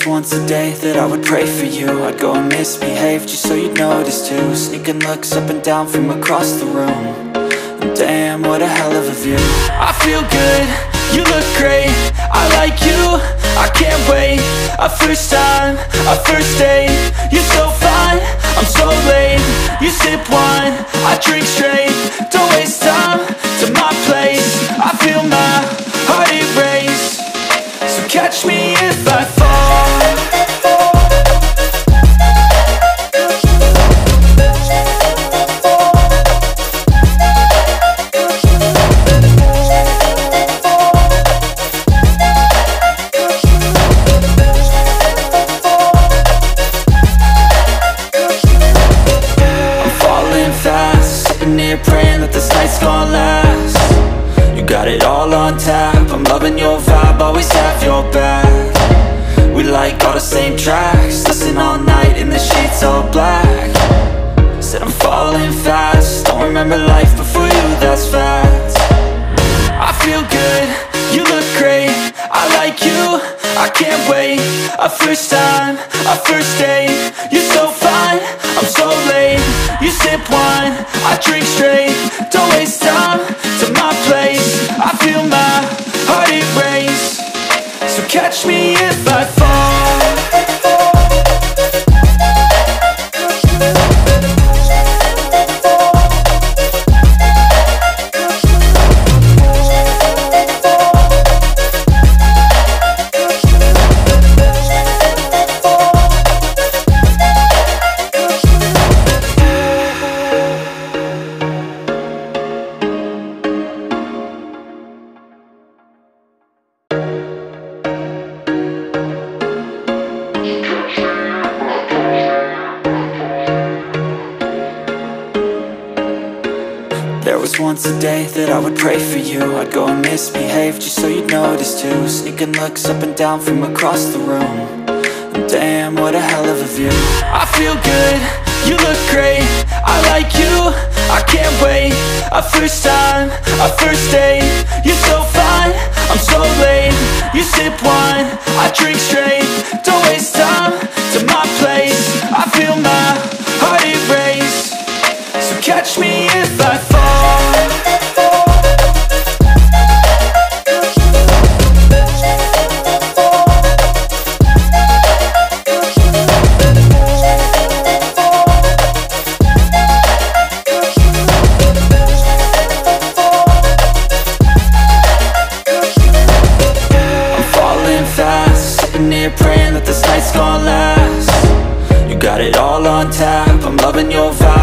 was once a day that I would pray for you. I'd go and misbehave just so you'd notice too. Sneaking looks up and down from across the room. And damn, what a hell of a view. I feel good, you look great, I like you, I can't wait. A first time, a first date, you're so fine, I'm so late. You sip wine, I drink straight, don't waste time to my place. I feel my heart erase, so catch me if I fall. Praying that this night's gonna last. You got it all on tap, I'm loving your vibe, always have your back. We like all the same tracks, listen all night in the sheets all black. Said I'm falling fast, don't remember life before you, that's fact. I feel good, you look great, I like you, I can't wait. A first time, a first date, you're so fine, I'm so late. You sip wine, I drink straight, don't waste time to my place. I feel my heart erase, so catch me if I fall. Once a day that I would pray for you. I'd go and misbehave just so you'd notice too. Sneaking looks up and down from across the room. And damn, what a hell of a view. I feel good, you look great, I like you, I can't wait. A first time, a first date, you're so fine, I'm so late. You sip wine, I drink straight, don't waste time to my place. I feel my heart erase, so catch me if I fall. Praying that this night's gonna last. You got it all on tap, I'm loving your vibe,